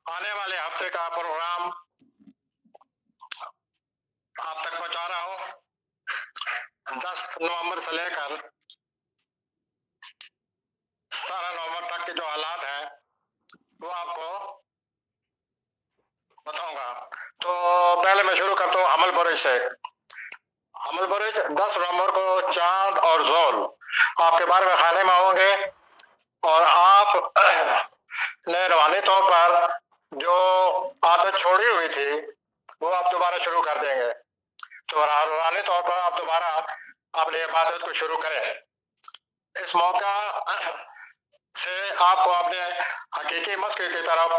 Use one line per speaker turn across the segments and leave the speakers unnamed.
आने वाले हफ्ते का प्रोग्राम आप तक पहुंचा रहा हूं। 10 नवंबर से लेकर 17 नवंबर तक के जो हालात हैं वो आपको बताऊंगा। तो पहले मैं शुरू करता हूँ हमल बुरुज से। हमल बुरुज 10 नवंबर को चांद और जोल आपके बारे में खाने में होंगे और आप ने रूहानी तौर पर जो आदत छोड़ी हुई थी वो आप दोबारा शुरू कर देंगे। तो रूहानी तौर पर आप दोबारा अपनी इबादत को शुरू करें। इस मौका से आपको अपने हकीकी मकसद की तरफ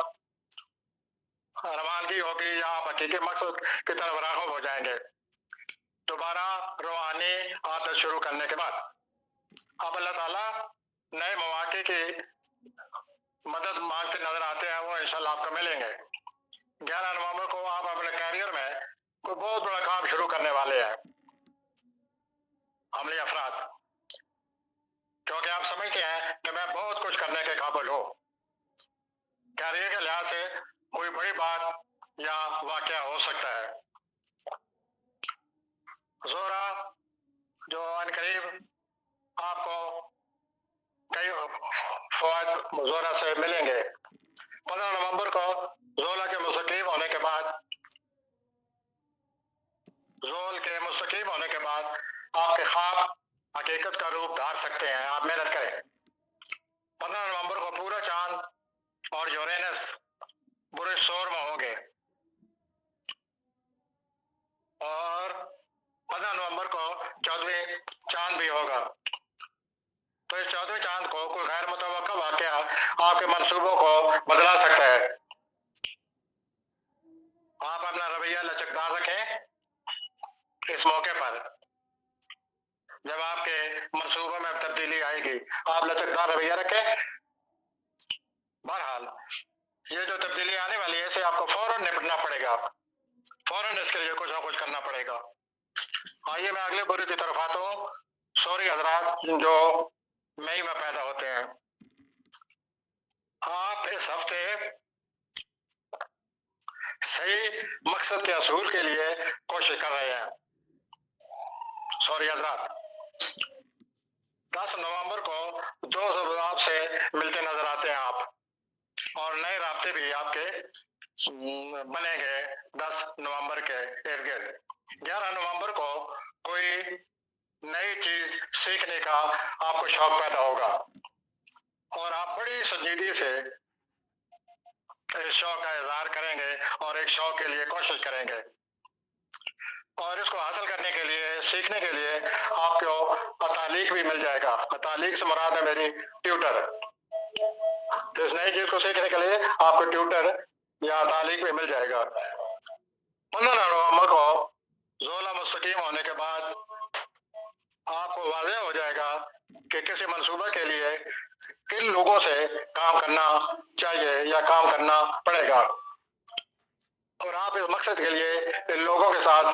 रवानगी होगी या आप हकीकी मकसद की तरफ राग़िब हो जाएंगे। दोबारा रूहानी आदत शुरू करने के बाद अब अल्लाह ताला नए मौके की मदद मांगते नजर आते हैं, वो इंशाल्लाह आपको मिलेंगे। 11 नवंबर को आप अपने कैरियर में कोई बहुत बड़ा काम शुरू करने वाले हैं, अमली अफराद, क्योंकि आप समझते हैं कि मैं बहुत कुछ करने के काबिल हूँ। कैरियर के लिहाज से कोई बड़ी बात या वाकया हो सकता है। जोरा जो अनकरीब आपको कई फवाद जोरा से मिलेंगे। 15 नवंबर को जोला के मुस्तकीम होने के बाद आपके ख्वाब हकीकत का रूप धार सकते हैं। आप मेहनत करें। 15 नवंबर को पूरा चांद और यूरेनस बुरे शोर में होंगे और 15 नवंबर को 14वीं चांद भी होगा। तो इस 14वें चांद को कोई गैर मुतवक्का वाकया आपके मंसूबों को बदला सकता है। आप अपना रवैया लचकदार रखें। इस मौके पर जब आपके मंसूबों में तब्दीली आएगी, आप लचकदार रवैया रखें। बहरहाल ये जो तब्दीली आने वाली है इसे आपको फौरन निपटना पड़ेगा, फौरन इसके लिए कुछ ना कुछ करना पड़ेगा। आइए मैं अगले बुरे की तरफ आता हूँ। सॉरी हजरात जो मई में पैदा होते हैं, आप इस हफ्ते सही मकसद के असूल के लिए कोशिश कर रहे हैं। सॉरी हजरात, 10 नवंबर को दो आपसे मिलते नजर आते हैं आप, और नए रास्ते भी आपके बनेंगे 10 नवंबर के इर्द गिर्द। 11 नवंबर को कोई नई चीज सीखने का आपको शौक पैदा होगा और आप बड़ी संजीदगी से इस शौक का इजहार करेंगे और एक शौक के लिए कोशिश करेंगे। और इसको हासिल करने के लिए, सीखने के लिए आपको तालीक भी मिल जाएगा। तालीक से मुराद है मेरी ट्यूटर। तो इस नई चीज को सीखने के लिए आपको ट्यूटर या तालीक भी मिल जाएगा। 15 नवंबर को जोला मुस्तकीम होने के बाद आपको वाज़ेह हो जाएगा कि किसी मंसूबे के लिए किन लोगों से काम करना चाहिए या काम करना पड़ेगा, और आप इस मकसद के लिए इन लोगों के साथ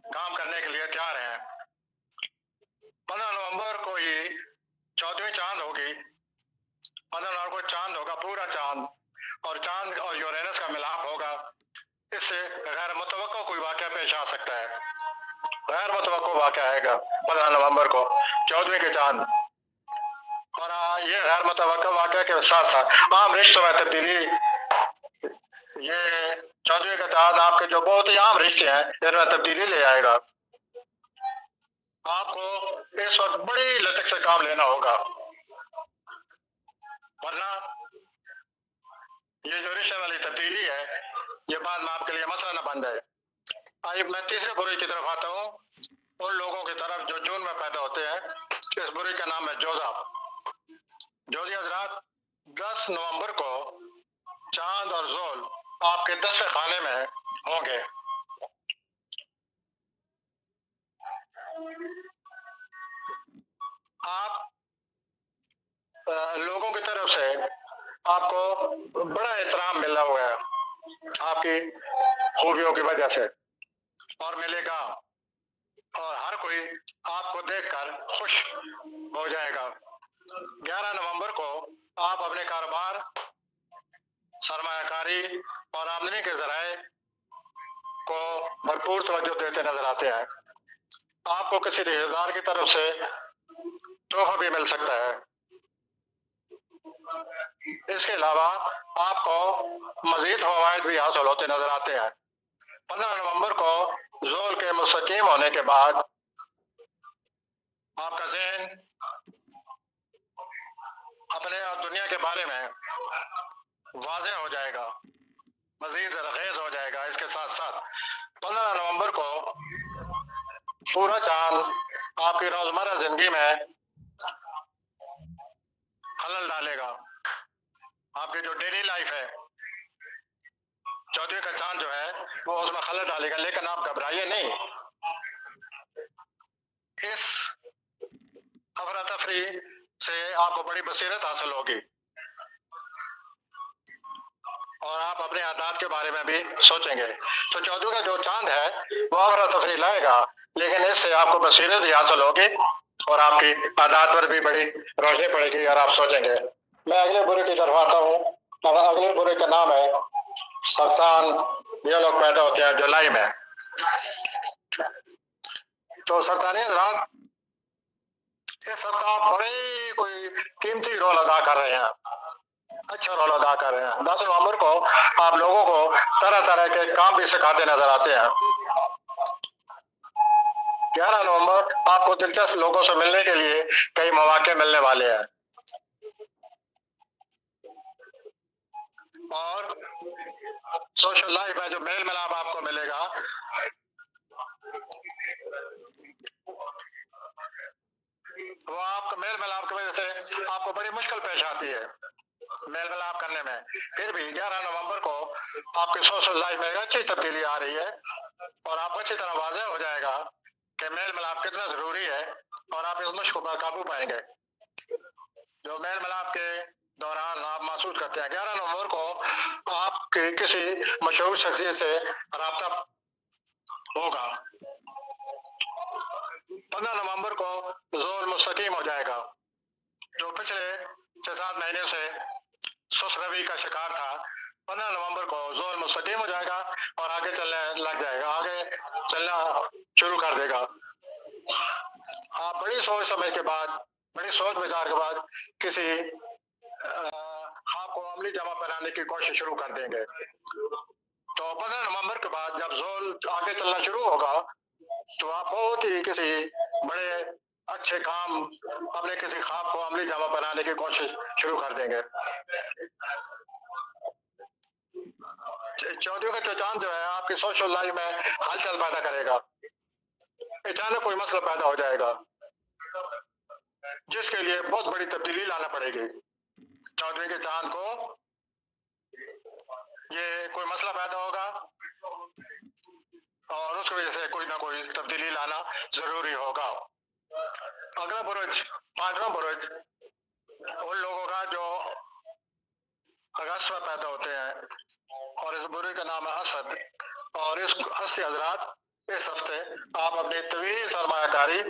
काम करने के लिए तैयार हैं। 15 नवंबर को ही 14वीं चांद होगी। 15 नवंबर को चांद होगा, पूरा चांद, और चांद और यूरेनस का मिलाप होगा। इससे गैर मुतवक्का कोई वाकया पेश आ सकता है। गैर मुतवक्का वाकया आएगा 15 नवंबर को 14वीं के चांद। और ये गैर मुतवक्का वाकया के साथ साथ आम रिश्तों में तब्दीली, ये 14वीं का चांद आपके जो बहुत ही आम रिश्ते हैं इनमें तब्दीली ले आएगा। आपको इस वक्त बड़ी लचक से काम लेना होगा, वरना ये जो रिश्ते वाली तब्दीली है ये बाद में आपके लिए मसला न बन जाए। आइए मैं तीसरे बुरे की तरफ आता हूँ, उन लोगों की तरफ जो जून में पैदा होते हैं। इस बुरे का नाम है जोजा। जोजी हजरात, 10 नवंबर को चांद और जोल आपके 10वें खाने में होंगे। आप लोगों की तरफ से आपको बड़ा एहतराम मिला हुआ है आपकी खूबियों की वजह से, और मिलेगा, और हर कोई आपको देखकर खुश हो जाएगा। 11 नवंबर को आप अपने कारोबार सरमायाकारी और आमदनी के जराए को भरपूर तवज्जो देते नजर आते हैं। आपको किसी रिश्तेदार की तरफ से तोहफा भी मिल सकता है। इसके अलावा आपको मजीद फवायद भी हासिल होते नजर आते हैं। 15 नवंबर को जोल के मुस्तकीम होने के बाद आपका ज़हन अपने और दुनिया के बारे में वाज़ेह हो जाएगा, मजीद ज़रख़ेज़ हो जाएगा। इसके साथ साथ 15 नवंबर को पूरा चांद आपकी रोजमर्रा जिंदगी में खलल डालेगा। आपकी जो डेली लाइफ है, चौदहवीं का चांद जो है वो उसमें खलल डालेगा, लेकिन आप घबराइए नहीं। इस अफरा तफरी से आपको बड़ी बसीरत हासिल होगी और आप अपने आदात के बारे में भी सोचेंगे। तो चौदहवीं का जो चांद है वो अफरा तफरी लाएगा, लेकिन इससे आपको बसीरत भी हासिल होगी और आपकी आदात पर भी बड़ी रोशनी पड़ेगी और आप सोचेंगे। मैं अगले बुरे की तरफ आता हूँ। अगले बुरे का नाम है सरतान। ये लोग पैदा होते हैं जुलाई में। तो सरतानी हज़रात इस हफ्ता बड़े कोई कीमती रोल अदा कर रहे हैं, अच्छा रोल अदा कर रहे हैं। 10 नवंबर को आप लोगों को तरह तरह के काम भी सिखाते नजर आते हैं। 11 नवंबर आपको दिलचस्प लोगों से मिलने के लिए कई मौके मिलने वाले हैं और सोशल लाइफ में जो मेल मिलाप आपको मिलेगा वो आपको मेल मिलाप की वजह से आपको बड़ी मुश्किल पेश आती है मेल मिलाप करने में। फिर भी 11 नवंबर को आपकी सोशल लाइफ में अच्छी तब्दीली आ रही है और आपको अच्छी तरह वाज़ेह हो जाएगा कि मेल मिलाप कितना जरूरी है और आप इस मुश्किल पर काबू पाएंगे जो मेल मिलाप के दौरान आप महसूस करते हैं। 11 नवंबर को आपके किसी मशहूर शख्सियत से राब्ता होगा। 15 नवंबर को जोल मुस्तकीम हो जाएगा। जो पिछले 6-7 महीने से सुस्त रवि का शिकार था, 15 नवंबर को जोल मुस्तकीम हो जाएगा और आगे चलने लग जाएगा, आगे चलना शुरू कर देगा। आप बड़ी सोच समझ के बाद, बड़ी सोच विचार के बाद किसी ख्वाब को अमली जमा बनाने की कोशिश शुरू कर देंगे। तो 15 नवंबर के बाद जब जोल आगे चलना शुरू होगा तो आप बहुत ही किसी बड़े अच्छे काम, अपने किसी ख्वाब को अमली जामा बनाने की कोशिश शुरू कर देंगे। 14 का जो चांद जो है आपकी सोशल लाइफ में हलचल पैदा करेगा। अचानक कोई मसला पैदा हो जाएगा जिसके लिए बहुत बड़ी तब्दीली लाना पड़ेगी। 14 के चांद को ये कोई मसला पैदा होगा और उसकी वजह से कोई ना कोई तब्दीली लाना जरूरी होगा। अगला बुरुज, 5वां बुरुज उन लोगों का जो अगस्त में पैदा होते हैं और इस बुरुज का नाम है असद। और इस अस्सी हजरात इस हफ्ते आप अपनी तवील सरमायाकारी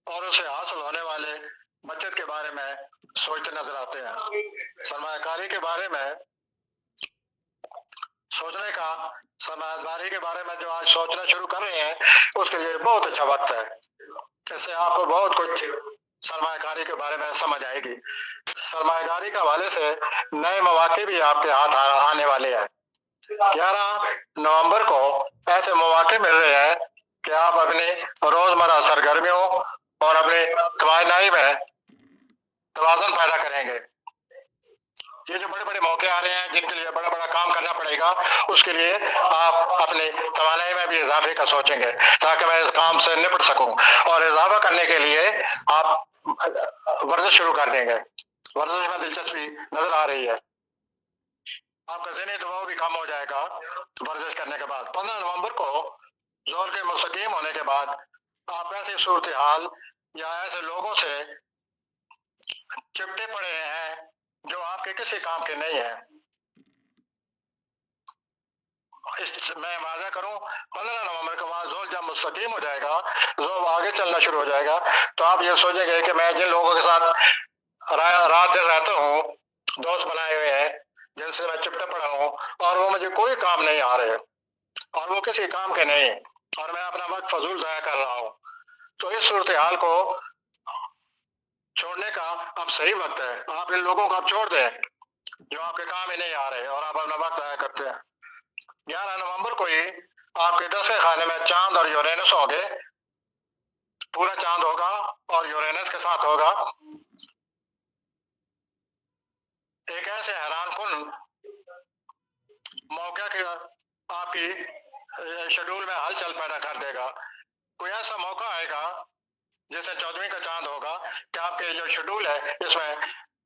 और उसे हासिल होने वाले बचत के बारे में सोचते नजर आते हैं। सरमायाकारी के बारे में सोचने का, सरमायादारी के बारे में जो आज सोचना शुरू कर रहे हैं उसके लिए बहुत अच्छा वक्त है। इससे आपको बहुत कुछ सरमायाकारी के बारे में समझ आएगी। सरमायाकारी के हवाले से नए मौके भी आपके हाथ आने वाले हैं। 11 नवंबर को ऐसे मौके मिल रहे हैं कि आप अपनी रोजमर्रा सरगर्मियों और अपने तवानाई में तवाज़ुन पैदा करेंगे। ये जो बड़े बड़े मौके आ रहे हैं जिनके लिए बड़ा बड़ा काम करना पड़ेगा, उसके लिए आप अपने तवानाई में भी इजाफे का सोचेंगे ताकि मैं इस काम से निपट सकूं। और इजाफा करने के लिए आप वर्जिश शुरू कर देंगे। वर्जिश में दिलचस्पी नजर आ रही है। आपका ज़हनी दबाव भी कम हो जाएगा वर्जिश करने के बाद। 15 नवंबर को जोर के मुस्तकीम होने के बाद आप ऐसी सूरत हाल या ऐसे लोगों से चिपटे पड़े हैं जो आपके किसी काम के नहीं है। मैं वाज़ा करूं, 15 नवंबर के बाद जोल जब मुस्तकीम हो जाएगा, जोल आगे चलना शुरू हो जाएगा, तो आप ये सोचेंगे कि मैं जिन लोगों के साथ रात दिन रहता हूँ, दोस्त बनाए हुए हैं, जिनसे जिनसे मैं चिपटे पड़ा हूँ और वो मुझे कोई काम नहीं आ रहे और वो किसी काम के नहीं और मैं अपना वक्त फजूल जाया कर रहा हूँ। तो इस सूरत हाल को छोड़ने का अब सही वक्त है। आप इन लोगों को अब छोड़ दें जो आपके काम ही नहीं आ रहे और आप अपना वक्त जाया करते हैं। 11 नवंबर को ही आपके 10वें खाने में चांद और यूरेनस होंगे। पूरा चांद होगा और यूरेनस के साथ होगा। एक ऐसे हैरान कुन मौका के आपकी शेड्यूल में हलचल पैदा कर देगा। कोई ऐसा मौका आएगा जैसे 14वीं का चांद होगा कि आपके जो शेड्यूल है इसमें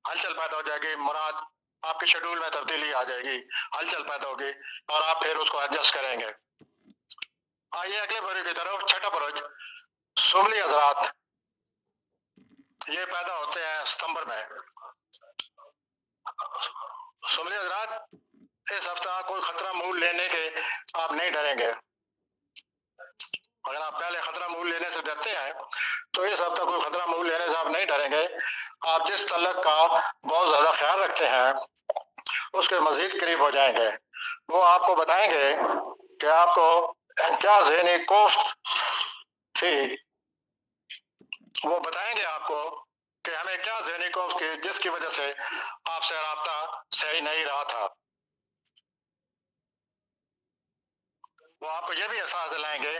हलचल पैदा हो जाएगी। मुराद आपके शेड्यूल में तब्दीली आ जाएगी, हलचल पैदा होगी और आप फिर उसको एडजस्ट करेंगे। आइए अगले बुरुज की तरफ। छठा बुरुज सुमली हजरात, ये पैदा होते हैं सितंबर में। सुमली हजरात, इस हफ्ता कोई खतरा मूल लेने के आप नहीं डरेंगे। अगर आप पहले खतरा मूल लेने से डरते हैं तो इस हफ्ता कोई खतरा मूल लेने से आप नहीं डरेंगे। आप जिस तलक का बहुत ज्यादा ख्याल रखते हैं उसके मजीद करीब हो जाएंगे। वो आपको बताएंगे कि आपको क्या ज़हनी कोफ्त थी। वो बताएंगे आपको कि हमें क्या ज़हनी कोफ्त की जिसकी वजह से आपसे राब्ता सही नहीं रहा था। वो आपको यह भी एहसास दिलाएंगे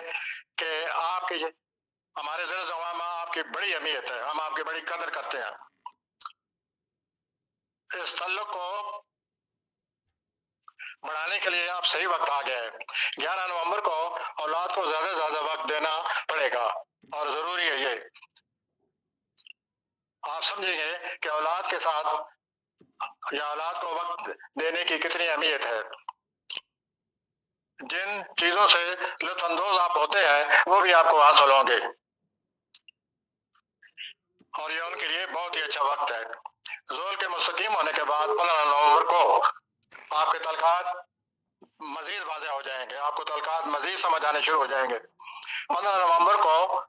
कि आपकी हमारे ज़र ज़माना में आपकी बड़ी अहमियत है, हम आपकी बड़ी कदर करते हैं। इस तल्लुक को बढ़ाने के लिए आप सही वक्त आ गए हैं। 11 नवंबर को औलाद को ज्यादा से ज्यादा वक्त देना पड़ेगा और जरूरी है ये। आप समझेंगे कि औलाद के साथ या औलाद को वक्त देने की कितनी अहमियत है। जिन चीजों से लुत्फानंदोज आप होते हैं वो भी आपको हासिल होंगे और ये उनके लिए बहुत ही अच्छा वक्त है। जोल के मुस्तकीम होने के बाद 15 नवंबर को आपके तलकात मजीद वाज़ेह हो जाएंगे, आपको तलकात मजीद समझ आने शुरू हो जाएंगे। 15 नवंबर को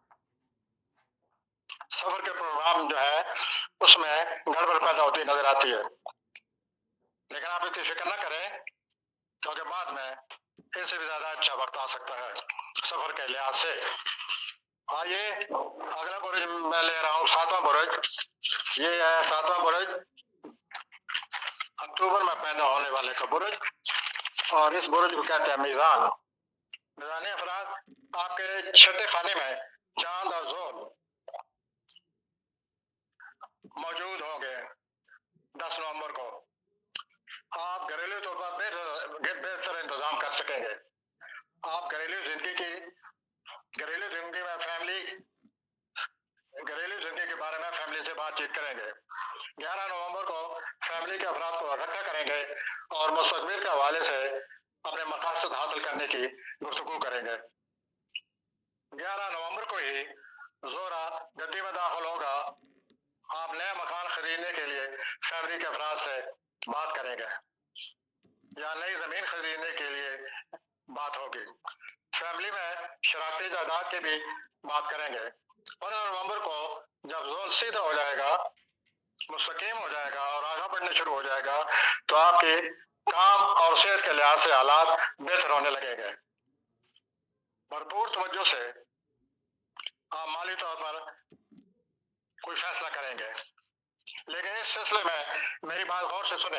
सफर के प्रोग्राम जो है उसमें गड़बड़ पैदा होती नजर आती है, लेकिन आप इसकी फिक्र न करें क्योंकि बाद में इससे भी ज्यादा अच्छा वक्त आ सकता है सफर के लिहाज से। आइए अगला बुरुज मैं ले रहा हूँ 7वां बुरुज। ये है 7वां बुरुज, अक्टूबर में पैदा होने वाले का बुरुज और इस बुरुज को कहते हैं मीजान। मीजानी अफराद आपके छठे खाने में चांद और जोल मौजूद होंगे 10 नवंबर को। आप घरेलू तौर पर बेहतर इंतजाम कर सकेंगे। आप घरेलू जिंदगी में घरेलू जिंदगी के बारे में फैमिली से बातचीत करेंगे। 11 नवंबर को फैमिली के अफराद को इकट्ठा करेंगे और मुस्तकबिल के हवाले से अपने मकासद हासिल करने की गुफ्तगू करेंगे। 11 नवंबर को ही जोरा गद्दी में दाखिल होगा। आप नया मकान खरीदने के लिए फैमिली के अफराद से बात करेंगे या नई जमीन खरीदने के लिए बात होगी। फैमिली में शराकती जायदाद की भी बात करेंगे। 15 नवंबर को जब जोल सीधा हो जाएगा, मुस्तकीम हो जाएगा और आगे बढ़ने शुरू हो जाएगा तो आपके काम और सेहत के लिहाज से हालात बेहतर होने लगेंगे। भरपूर तवज्जो से आप माली तौर पर कोई फैसला करेंगे, लेकिन इस फैसले में मेरी बात गौर से सुने।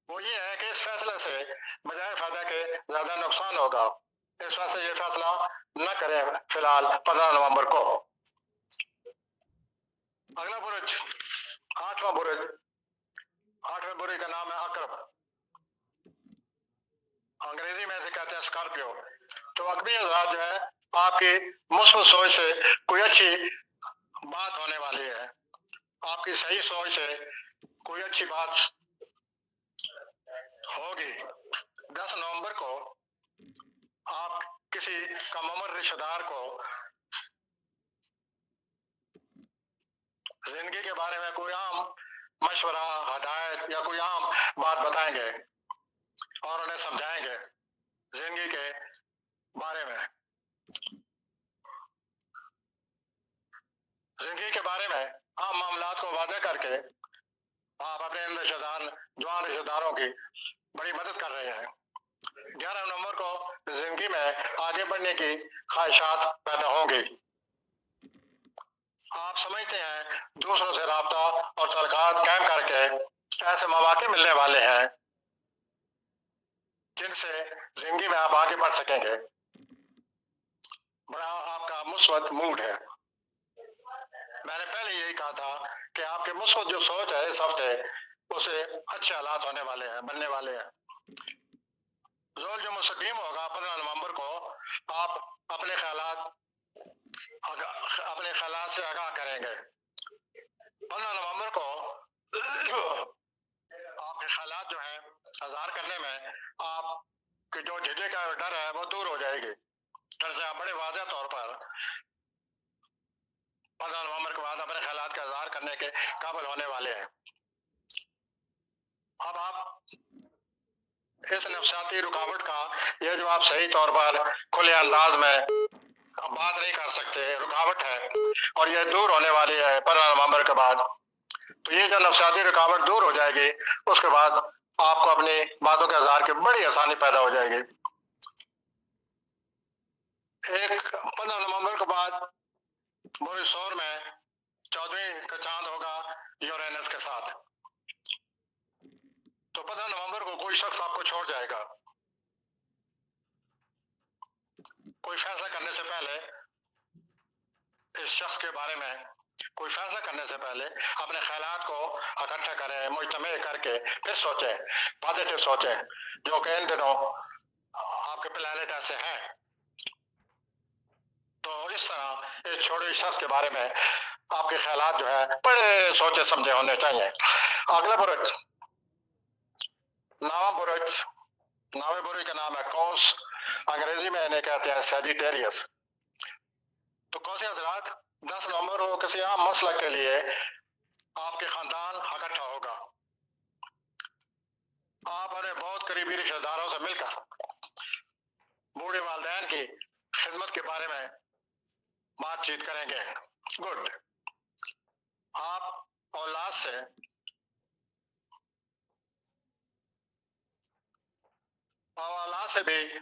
वो ये है कि इस फैसले से बजाय फायदा के ज्यादा नुकसान होगा। इस वजह से ये फैसला न करें फिलहाल 15 नवंबर को। अगला बुरुज 8वां बुरुज। 8वें बुरुज का नाम है अकरब, अंग्रेजी में से कहते हैं स्कॉर्पियो। तो अकबी हज़रात जो है आपकी मुस्बत सोच से कोई अच्छी बात होने वाली है। आपकी सही सोच से कोई अच्छी बात होगी। 10 नवंबर को आप किसी कम उम्र रिश्तेदार को जिंदगी के बारे में कोई आम मशवरा, हदायत या कोई आम बात बताएंगे और उन्हें समझाएंगे जिंदगी के बारे में। जिंदगी के बारे में आम मामलात को वाज़ेह करके आप अपने इन रिश्तेदार, जवान रिश्तेदारों की बड़ी मदद कर रहे हैं। 11 नवंबर को जिंदगी में आगे बढ़ने की ख्वाहिशात पैदा होंगी। आप समझते हैं दूसरों से राब्ता और ताल्लुकात कायम करके ऐसे मौके मिलने वाले हैं जिनसे जिंदगी में आप आगे बढ़ सकेंगे। बड़ा आपका मुस्बत मूड है। मैंने पहले यही कहा था कि आपके मुस्बत जो सोच है इस हफ्ते, उसे अच्छे हालात होने वाले हैं, बनने वाले हैं। जोल जो मुस्तकीम होगा 15 नवंबर को, आप अपने ख्यालात से आगाह करेंगे। 15 नवंबर को आपके ख्यालात जो है अज़हार करने में आपकी जो झिझक का डर है वो दूर हो जाएगी। डर से आप बड़े वाज़ेह तौर पर 15 नवंबर के बाद अपने ख्यालात का इज़हार करने के काबिल होने वाले हैं। अब आप इस नफसियाती रुकावट का, ये जो आप सही तौर पर खुले अंदाज में बात नहीं कर सकते, रुकावट है और ये दूर होने वाली है 15 नवंबर के बाद। तो ये जो नफसियाती रुकावट दूर हो जाएगी, उसके बाद आपको अपनी बातों के इज़हार की बड़ी आसानी पैदा हो जाएगी। एक 15 नवंबर के बाद बुरे शोर में 14वीं का चांद होगा यूरेनस के साथ। तो 15 नवंबर को कोई शख्स आपको छोड़ जाएगा। कोई फैसला करने से पहले, इस शख्स के बारे में कोई फैसला करने से पहले अपने ख्यालात को इकट्ठा करें, मुजतमे करके फिर सोचें, पॉजिटिव सोचें, जो कि इन दिनों आपके प्लैनेट ऐसे हैं। तो इस तरह इस छोटे शख्स के बारे में आपके ख्यालात जो है बड़े सोचे समझे होने चाहिए। अगला बुरुज नावा बुरुज, नावे बुरुज का नाम है कौस, अंग्रेजी में इन्हें कहते हैं सजिटेरियस। तो कौसे हजरात 10 नवंबर को किसी आम मसला के लिए आपके खानदान इकट्ठा होगा। आप अपने बहुत करीबी रिश्तेदारों से मिलकर बूढ़े वालिदैन की खिदमत के बारे में बातचीत करेंगे। गुड। आप औलाद से भी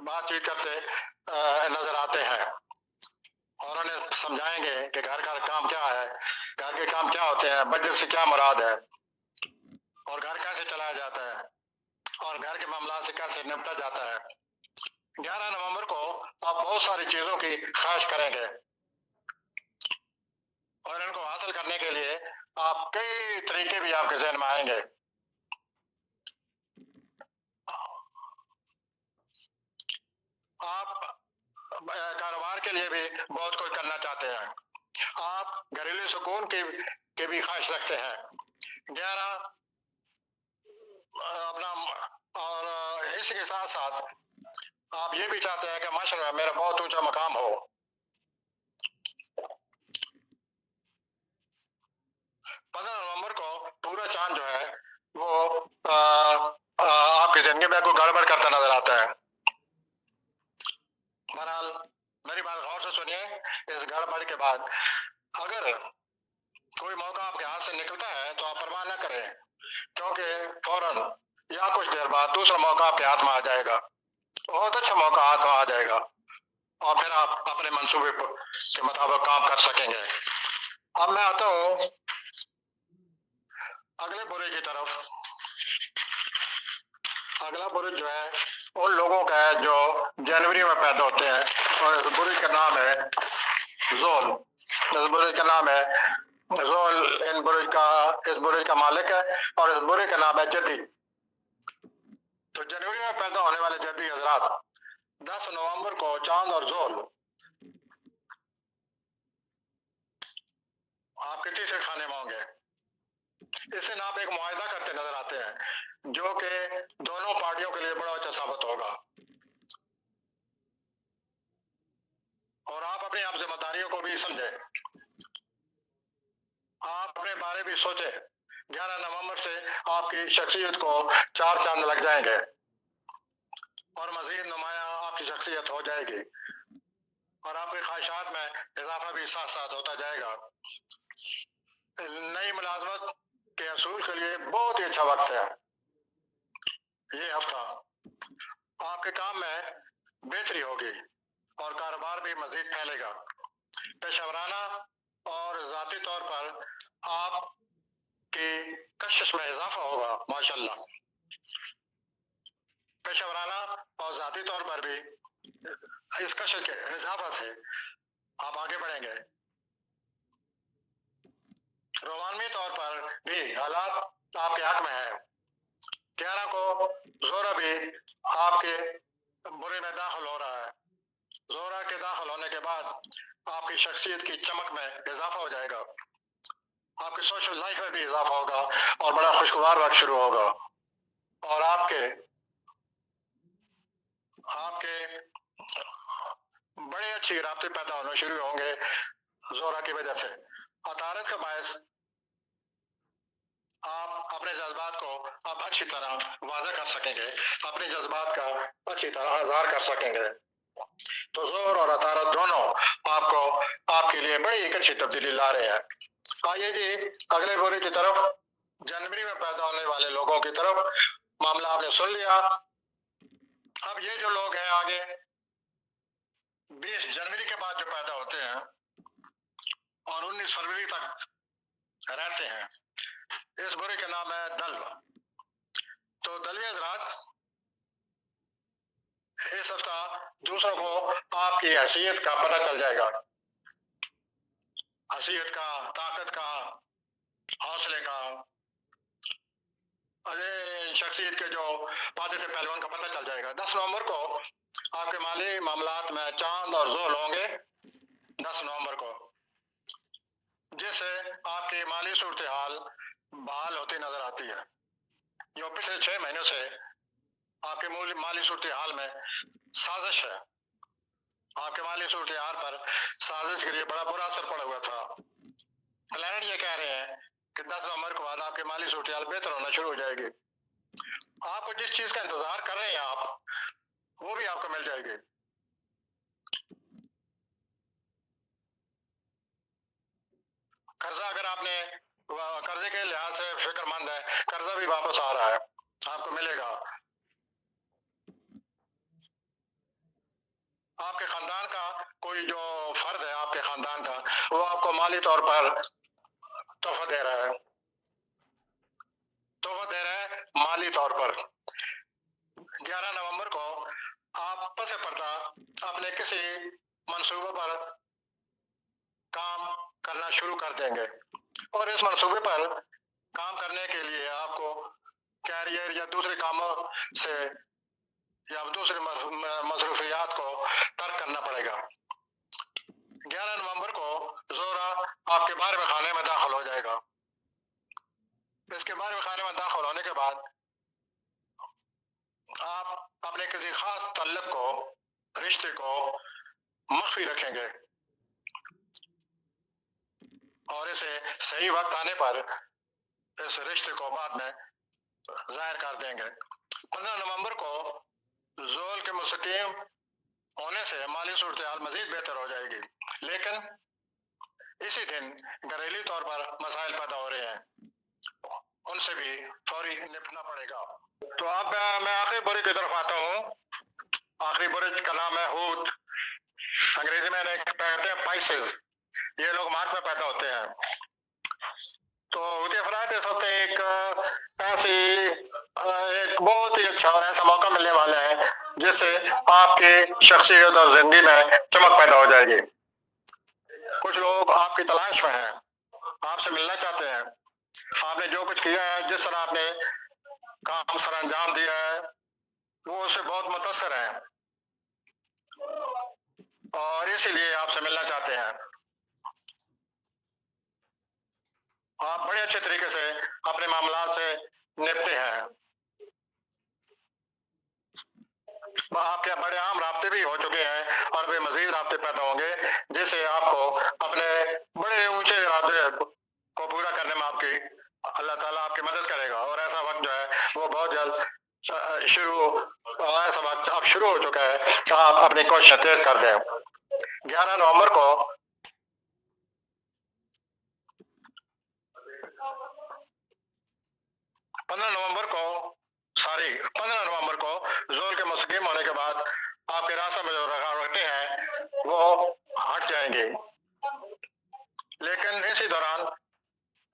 बातचीत करते नजर आते हैं और उन्हें समझाएंगे कि घर का काम क्या है, घर के काम क्या होते हैं, बजट से क्या मुराद है और घर कैसे चलाया जाता है और घर के मामला से कैसे निपटा जाता है। 11 नवंबर को आप बहुत सारी चीजों की ख्वाहिश करेंगे और इनको हासिल करने के लिए आप कई तरीके भी आपके जहन में आएंगे। आप कारोबार के लिए भी बहुत कुछ करना चाहते हैं। आप घरेलू सुकून के भी ख्वाहिश रखते हैं। 11 अपना, और इसके साथ साथ आप ये भी चाहते हैं कि माशरे में मेरा बहुत ऊंचा मकाम हो। 15 नवंबर को पूरा चांद जो है वो आपकी जिंदगी में कोई गड़बड़ करता नजर आता है। बहरहाल मेरी बात गौर से सुनिए। इस गड़बड़ के बाद अगर कोई मौका आपके हाथ से निकलता है तो आप परवाह न करें, क्योंकि फौरन या कुछ देर बाद दूसरा मौका आपके हाथ में आ जाएगा, बहुत अच्छा मौका हाथ में आ जाएगा और फिर आप अपने मंसूबे के मुताबिक काम कर सकेंगे। अब मैं आता हूँ अगले बुरे की तरफ। अगला बुरुज जो है उन लोगों का है जो जनवरी में पैदा होते हैं और इस बुरुज का नाम है जोल। इस बुरुज का नाम है जोल। इस बुरुज का मालिक है और इस बुरुज का नाम है जद्दी। तो जनवरी में पैदा होने वाले जद्दी हजरात 10 नवंबर को चांद और जोल आपके तीसरे खाने में होंगे। इससे आप एक मुआहदा करते नजर आते हैं जो कि दोनों पार्टियों के लिए बड़ा अच्छा साबित होगा और आप अपनी आप जिम्मेदारियों को भी समझे, आप अपने बारे भी सोचे। 11 नवंबर से आपकी शख्सियत को 4 चांद लग जाएंगे और मजीद नुमाया आपकी शख्सियत हो जाएगी और आपकी ख्वाहिशात में इजाफा भी साथ साथ होता जाएगा। नई मुलाजमत के असूल के लिए बहुत ही अच्छा वक्त है। ये हफ्ता आपके काम में बेहतरी होगी और कारोबार भी मजीद फैलेगा। पेशेवराना और ज़ाती तौर पर आपकी कशिश में इजाफा होगा माशाल्लाह। पेशेवराना और ज़ाती तौर पर भी इस कशिश के इजाफा से आप आगे बढ़ेंगे। रोमानी तौर पर भी हालात आपके हक में है। 11 को जोरा भी आपके बुरे में दाखिल हो रहा है। जोरा के दाखिल होने के बाद आपकी शख्सियत की चमक में इजाफा हो जाएगा। आपकी सोशल लाइफ में भी इजाफा होगा और बड़ा खुशगवार वक्त शुरू होगा। और आपके बड़े अच्छे राब्ते पैदा होने शुरू होंगे जोरा की वजह से। अतारत का बायस आप अपने जज्बात को अब अच्छी तरह वाज़ा कर सकेंगे, अपने जज्बात का अच्छी तरह इज़हार कर सकेंगे। तो जोर और अतारत दोनों आपको आपके लिए बड़ी एक अच्छी तब्दीली ला रहे हैं। आइए जी अगले बोरे की तरफ, जनवरी में पैदा होने वाले लोगों की तरफ। मामला आपने सुन लिया। अब ये जो लोग हैं आगे 20 जनवरी के बाद जो पैदा होते हैं और 19 फरवरी तक रहते हैं, इस बुरे का नाम है दल्व। तो दलवी हजरात, इस हफ्ता दूसरों को आपकी हैसियत का पता चल जाएगा, हैसियत का, ताकत का, हौसले का, अरे शख्सियत के जो पॉजिटिव पहलुओं का पता चल जाएगा। 10 नवंबर को आपके माली मामलात में चांद और जोल होंगे। 10 नवंबर को, जिससे आपकी माली सूरत हाल बहाल होती नजर आती है। जो पिछले 6 महीनों से आपके माली सूरत हाल में साजिश है, आपके माली सूरत हाल पर साजिश के लिए बड़ा बुरा असर पड़ा हुआ था। प्लानट ये कह रहे हैं कि 10 नवंबर के बाद आपके माली सूरत हाल बेहतर होना शुरू हो जाएगी। आपको जिस चीज का इंतजार कर रहे हैं आप, वो भी आपको मिल जाएगी। कर्जा अगर आपने कर्जे के लिहाज से फिक्रमंद है, कर्जा भी वापस आ रहा है, आपको मिलेगा। आपके खानदान का कोई जो फर्द है आपके खानदान का, वो आपको माली तौर पर तोहफा दे रहा है, माली तौर पर। 11 नवंबर को आप पसे पर्दा अपने किसी मंसूबे पर काम करना शुरू कर देंगे और इस मंसूबे पर काम करने के लिए आपको कैरियर या दूसरे कामों से या दूसरे मसरूफियात को तर्क करना पड़ेगा। 11 नवंबर को जोरा आपके 12वें खाने में दाखिल हो जाएगा। इसके 12वें खाने में दाखिल होने के बाद आप अपने किसी खास तल्लुक को, रिश्ते को मख्फी रखेंगे और इसे सही वक्त आने पर इस रिश्ते को बाद में जाहिर कर देंगे। 15 नवंबर को जोल के मुस्तकीम होने से माली सूरत हाल मजीद बेहतर हो जाएगी, लेकिन इसी दिन घरेलू तौर पर मसाइल पैदा हो रहे हैं, उनसे भी फौरी निपटना पड़ेगा। तो अब मैं आखिरी बुरे की तरफ आता हूँ। आखिरी बुरे का नाम है हूत। अंग्रेजी में कहते हैं पाइसेस। ये लोग मार्च में पैदा होते हैं। तो हूती अफराद इस हफ्ते एक बहुत ही अच्छा और ऐसा मौका मिलने वाला है जिससे आपकी शख्सियत और जिंदगी में चमक पैदा हो जाएगी। कुछ लोग आपकी तलाश में हैं, आपसे मिलना चाहते हैं। आपने जो कुछ किया है, जिस तरह आपने काम सर अंजाम दिया है, वो उससे बहुत मुतासर है और इसीलिए आपसे मिलना चाहते हैं। आप बड़े अच्छे तरीके से अपने मामला से निपटे हैं। आपके बड़े आम राब्ते भी हो चुके हैं और वे मजीद राब्ते पैदा होंगे, जिससे आपको अपने बड़े ऊंचे इरादे को पूरा करने में आपकी अल्लाह ताला आपकी मदद करेगा। और ऐसा वक्त जो है वो बहुत जल्द ऐसा वक्त अब शुरू हो चुका है, आप अपनी कोशिश तेज कर दें। 11 नवंबर को 15 नवंबर को जोर के मुस्तकीम होने के बाद आपके रास्ते में जो रुकावटें हैं वो हट जाएंगे। लेकिन इसी दौरान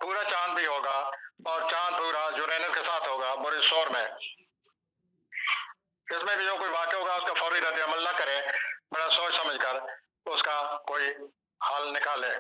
पूरा चांद भी होगा और चांद पूरा यूरेनस के साथ होगा बुरे शोर में। इसमें भी जो कोई वाक्य होगा उसका फौरी रद्द अमल न करे, बड़ा सोच समझ कर उसका कोई हल निकाले।